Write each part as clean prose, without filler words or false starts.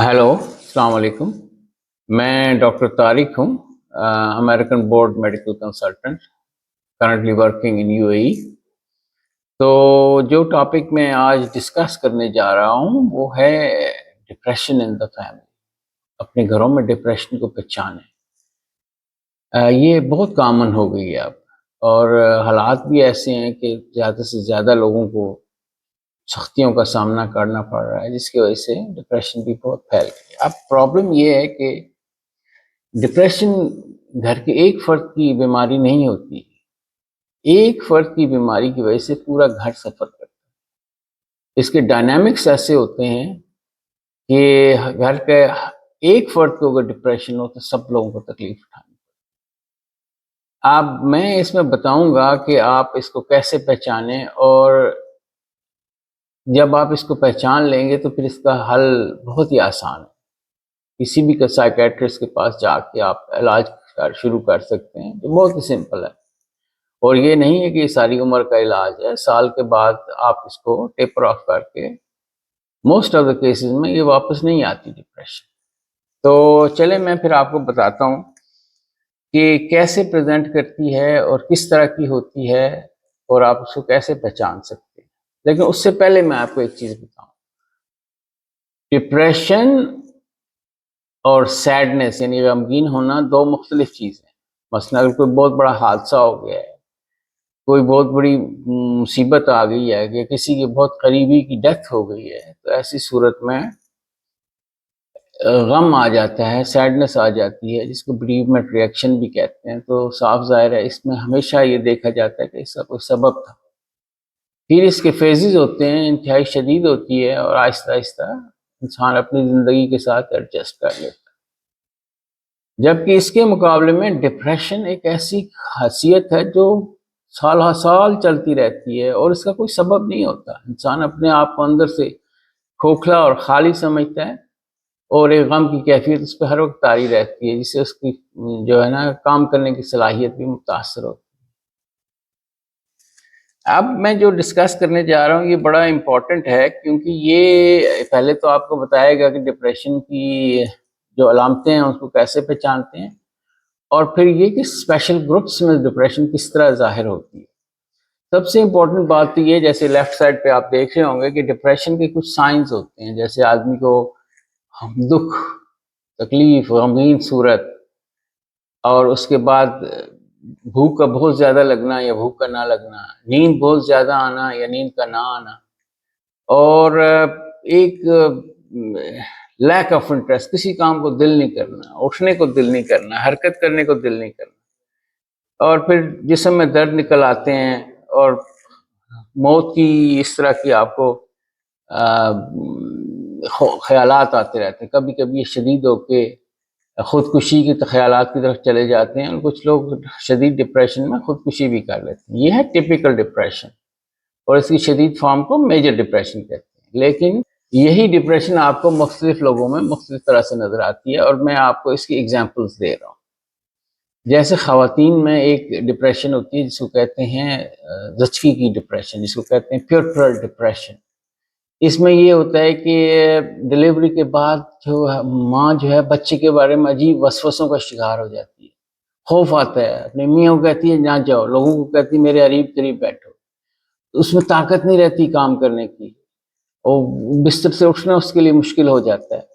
Hello, अस्सलाम वालेकुम। मैं डॉक्टर तारिक हूँ, American board medical consultant, currently working in UAE. तो जो टॉपिक मैं आज डिस्कस करने जा रहा हूँ वो है डिप्रेशन इन द फैमिली। अपने घरों में डिप्रेशन को पहचानें। ये बहुत कॉमन हो गई है अब, और हालात भी ऐसे हैं कि ज़्यादा से ज़्यादा लोगों को सख्तियों का सामना करना पड़ रहा है, जिसकी वजह से डिप्रेशन भी बहुत फैल गई है। अब प्रॉब्लम ये है कि डिप्रेशन घर के एक फर्द की बीमारी नहीं होती। एक फर्द की बीमारी की वजह से पूरा घर सफर करता है। इसके डायनामिक्स ऐसे होते हैं कि घर के एक फर्द को अगर डिप्रेशन हो तो सब लोगों को तकलीफ उठानी। अब मैं इसमें बताऊंगा कि आप इसको कैसे पहचानें, और जब आप इसको पहचान लेंगे तो फिर इसका हल बहुत ही आसान है। किसी भी साइकेट्रिस्ट के पास जाके आप इलाज शुरू कर सकते हैं, जो बहुत ही सिंपल है। और ये नहीं है कि ये सारी उम्र का इलाज है। साल के बाद आप इसको टेपर ऑफ करके मोस्ट ऑफ द केसेस में ये वापस नहीं आती डिप्रेशन। तो चले मैं फिर आपको बताता हूँ कि कैसे प्रेजेंट करती है और किस तरह की होती है, और आप उसको कैसे पहचान सकते हैं। लेकिन उससे पहले मैं आपको एक चीज़ बताऊँ। डिप्रेशन और सैडनेस यानी गमगीन होना दो मुख्तलिफ चीज़ें हैं। मसलन अगर कोई बहुत बड़ा हादसा हो गया है, कोई बहुत बड़ी मुसीबत आ गई है कि किसी के बहुत करीबी की डेथ हो गई है, तो ऐसी सूरत में गम आ जाता है, सैडनेस आ जाती है, जिसको बेरीवमेंट रिएक्शन भी कहते हैं। तो साफ ज़ाहिर है इसमें हमेशा ये देखा जाता है कि इसका कोई सबब था। फिर इसके फेजेस होते हैं, इंतहाई शदीद होती है, और आहिस्ता आहिस्ता इंसान अपनी ज़िंदगी के साथ एडजस्ट कर लेता है। जबकि इसके मुकाबले में डिप्रेशन एक ऐसी खासियत है जो साल हर साल चलती रहती है, और इसका कोई सबब नहीं होता। इंसान अपने आप को अंदर से खोखला और खाली समझता है, और एक गम की कैफियत उस पर हर वक्त तारी रहती है, जिससे उसकी जो है ना काम करने की सलाहियत भी मुतासर होती है। अब मैं जो डिस्कस करने जा रहा हूँ ये बड़ा इम्पोर्टेंट है, क्योंकि ये पहले तो आपको बताएगा कि डिप्रेशन की जो अलामतें हैं उसको कैसे पहचानते हैं, और फिर ये कि स्पेशल ग्रुप्स में डिप्रेशन किस तरह ज़ाहिर होती है। सबसे इम्पोर्टेंट बात तो ये, जैसे लेफ्ट साइड पे आप देख रहे होंगे कि डिप्रेशन के कुछ साइंस होते हैं, जैसे आदमी को दुख, तकलीफ, गमगीन सूरत, और उसके बाद भूख का बहुत ज़्यादा लगना या भूख का ना लगना, नींद बहुत ज़्यादा आना या नींद का ना आना, और एक लैक ऑफ इंटरेस्ट, किसी काम को दिल नहीं करना, उठने को दिल नहीं करना, हरकत करने को दिल नहीं करना, और फिर जिस्म में दर्द निकल आते हैं, और मौत की इस तरह की आपको ख्यालात आते रहते हैं। कभी कभी ये शदीद होके खुदकुशी के ख्यालात की तरफ चले जाते हैं, और कुछ लोग शदीद डिप्रेशन में खुदकुशी भी कर लेते हैं। ये है टिपिकल डिप्रेशन, और इसकी शदीद फॉर्म को मेजर डिप्रेशन कहते हैं। लेकिन यही डिप्रेशन आपको मुख्तलिफ लोगों में मुख्तलिफ तरह से नज़र आती है, और मैं आपको इसकी एग्जाम्पल्स दे रहा हूँ। जैसे ख़वातीन में एक डिप्रेशन होती है जिसको कहते हैं ज़चकी की डिप्रेशन, जिसको कहते हैं प्यूरपरल डिप्रेशन। इसमें ये होता है कि डिलीवरी के बाद जो है माँ जो है बच्चे के बारे में अजीब वसवसों का शिकार हो जाती है। खौफ आता है, अपनी मियाँ को कहती है ना जाओ, लोगों को कहती है मेरे करीब करीब बैठो। उसमें ताकत नहीं रहती काम करने की, और बिस्तर से उठना उसके लिए मुश्किल हो जाता है।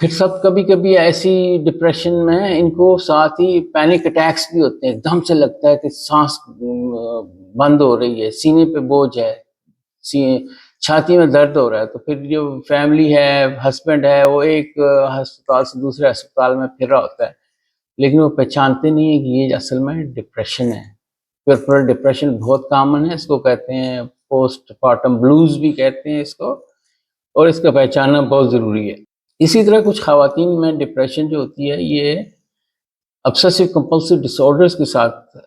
फिर सब कभी कभी ऐसी डिप्रेशन में इनको साथ ही पैनिक अटैक्स भी होते हैं। एकदम से लगता है कि सांस बंद हो रही है, सीने पे बोझ है, छाती में दर्द हो रहा है। तो फिर जो फैमिली है, हस्बैंड है, वो एक अस्पताल से दूसरे अस्पताल में फिर रहा होता है, लेकिन वो पहचानते नहीं है कि ये असल में डिप्रेशन है। पुरपुरल डिप्रेशन बहुत कॉमन है, इसको कहते हैं पोस्ट पार्टम ब्लूज भी कहते हैं इसको, और इसका पहचानना बहुत ज़रूरी है। इसी तरह कुछ ख़वातीन में डिप्रेशन जो होती है ये ऑब्सेसिव कंपल्सिव डिसऑर्डर्स के साथ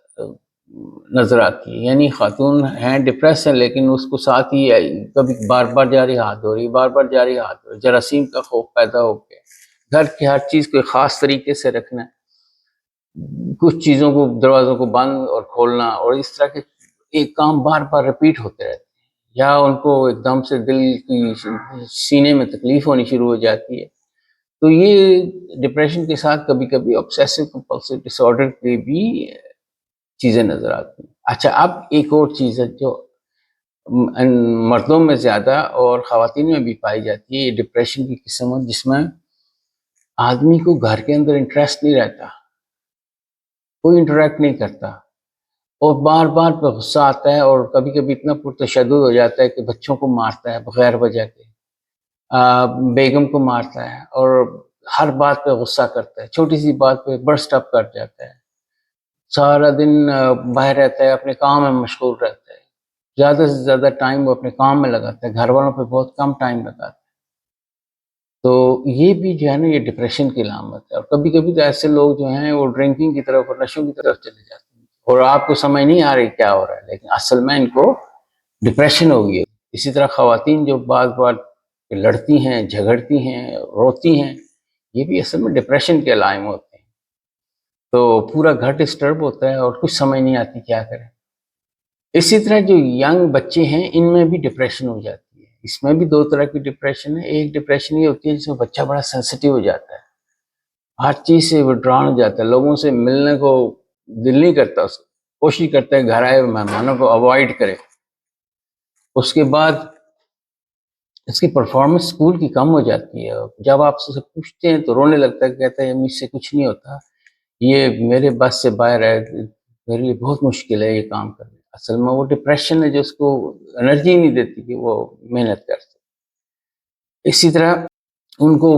नज़र आती है। यानी खातून हैं, डिप्रेस है, लेकिन उसको साथ ही कभी बार बार जारी हाथ हो रही, बार बार जारी हाथ हो रही, जरासीम का खौफ पैदा हो गया, घर की हर चीज़ को ख़ास तरीके से रखना, कुछ चीज़ों को, दरवाज़ों को बंद और खोलना, और इस तरह के एक काम बार बार रिपीट होते रहते हैं। یا ان کو ایک دم سے دل کی سینے میں تکلیف ہونی شروع ہو جاتی ہے. تو یہ ڈپریشن کے ساتھ کبھی کبھی obsessive compulsive disorder کی بھی چیزیں نظر آتی ہیں. اچھا اب ایک اور چیز ہے جو مردوں میں زیادہ اور خواتین میں بھی پائی جاتی ہے، یہ ڈپریشن کی قسم ہے جس میں آدمی کو گھر کے اندر انٹرسٹ نہیں رہتا، کوئی انٹریکٹ نہیں کرتا، اور بار بار پہ غصہ آتا ہے، اور کبھی کبھی اتنا پرتشدد ہو جاتا ہے کہ بچوں کو مارتا ہے بغیر وجہ کے، بیگم کو مارتا ہے، اور ہر بات پہ غصہ کرتا ہے، چھوٹی سی بات پہ برسٹ اپ کر جاتا ہے، سارا دن باہر رہتا ہے، اپنے کام میں مشغول رہتا ہے، زیادہ سے زیادہ ٹائم وہ اپنے کام میں لگاتا ہے، گھر والوں پہ بہت کم ٹائم لگاتا ہے. تو یہ بھی جو ہے نا یہ ڈپریشن کی علامت ہے. اور کبھی کبھی تو ایسے لوگ جو ہیں وہ ڈرنکنگ کی طرف اور نشوں کی طرف چلے جاتے ہیں، اور آپ کو سمجھ نہیں آ رہی کیا ہو رہا ہے، لیکن اصل میں ان کو ڈپریشن ہو گئی ہے. اسی طرح خواتین جو بعض بار لڑتی ہیں، جھگڑتی ہیں، روتی ہیں، یہ بھی اصل میں ڈپریشن کے علائم ہوتے ہیں. تو پورا گھر ڈسٹرب ہوتا ہے اور کچھ سمجھ نہیں آتی کیا کریں. اسی طرح جو ینگ بچے ہیں ان میں بھی ڈپریشن ہو جاتی ہے. اس میں بھی دو طرح کی ڈپریشن ہے. ایک ڈپریشن یہ ہوتی ہے جس میں بچہ بڑا سینسٹیو ہو جاتا ہے، ہر چیز سے وڈران ہو جاتا ہے، لوگوں سے ملنے کو دل نہیں کرتا، اس کو کوشش کرتا ہے گھر آئے مہمانوں کو اوائڈ کرے. اس کے بعد اس کی پرفارمنس اسکول کی کم ہو جاتی ہے، جب آپ سے پوچھتے ہیں تو رونے لگتا ہے، کہتا ہے مجھ سے کچھ نہیں ہوتا، یہ میرے بس سے باہر ہے، میرے لیے بہت مشکل ہے یہ کام کرنا. اصل میں وہ ڈپریشن ہے جو اس کو انرجی نہیں دیتی کہ وہ محنت کر سکے. اسی طرح ان کو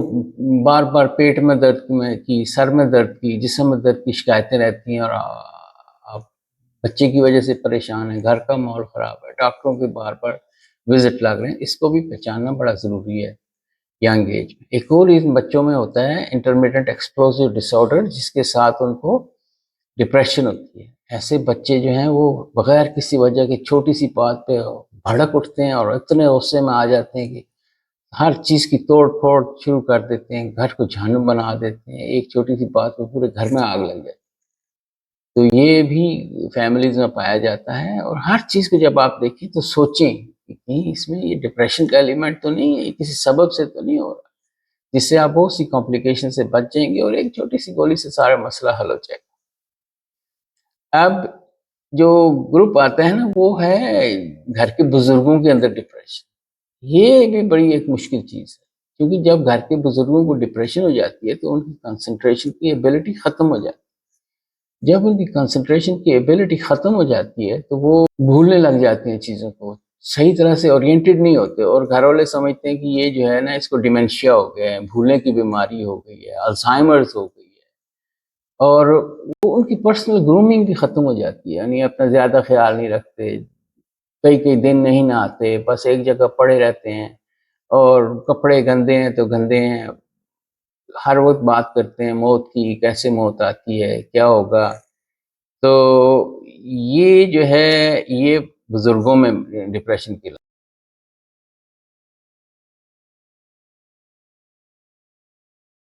بار بار پیٹ میں درد کی، سر میں درد کی، جسم میں درد کی شکایتیں رہتی ہیں، اور آپ بچے کی وجہ سے پریشان ہیں، گھر کا ماحول خراب ہے، ڈاکٹروں کے بار بار وزٹ لگ رہے ہیں. اس کو بھی پہچاننا بڑا ضروری ہے ینگ ایج میں. ایک اور ان بچوں میں ہوتا ہے انٹرمیڈیٹ ایکسپلوسیو ڈس آرڈر، جس کے ساتھ ان کو ڈپریشن ہوتی ہے. ایسے بچے جو ہیں وہ بغیر کسی وجہ کے چھوٹی سی بات پہ بھڑک اٹھتے ہیں، اور اتنے غصے میں آ جاتے ہیں کہ ہر چیز کی توڑ پھوڑ شروع کر دیتے ہیں، گھر کو جہنم بنا دیتے ہیں، ایک چھوٹی سی بات پہ پورے گھر میں آگ لگ جاتی ہے. تو یہ بھی فیملیز میں پایا جاتا ہے. اور ہر چیز کو جب آپ دیکھیں تو سوچیں کہ کہیں اس میں یہ ڈپریشن کا ایلیمنٹ تو نہیں ہے، یہ کسی سبب سے تو نہیں ہو رہا، جس سے آپ بہت سی کمپلیکیشن سے بچ جائیں گے، اور ایک چھوٹی سی گولی سے سارا مسئلہ حل ہو جائے گا. اب جو گروپ آتا ہے نا وہ ہے گھر کے بزرگوں کے اندر ڈپریشن. یہ بھی بڑی ایک مشکل چیز ہے، کیونکہ جب گھر کے بزرگوں کو ڈپریشن ہو جاتی ہے تو ان کی کنسنٹریشن کی ایبلٹی ختم ہو جاتی ہے. جب ان کی کنسنٹریشن کی ایبلٹی ختم ہو جاتی ہے تو وہ بھولنے لگ جاتے ہیں چیزوں کو، صحیح طرح سے اورینٹڈ نہیں ہوتے، اور گھر والے سمجھتے ہیں کہ یہ جو ہے نا اس کو ڈیمنشیا ہو گیا ہے، بھولنے کی بیماری ہو گئی ہے، الزائمرز ہو گئی ہے. اور وہ ان کی پرسنل گرومنگ بھی ختم ہو جاتی ہے، یعنی اپنا زیادہ خیال نہیں رکھتے، کئی کئی دن نہیں نہاتے، بس ایک جگہ پڑے رہتے ہیں، اور کپڑے گندے ہیں تو گندے ہیں، ہر وقت بات کرتے ہیں موت کی، کیسے موت آتی ہے، کیا ہوگا. تو یہ جو ہے یہ بزرگوں میں ڈپریشن کی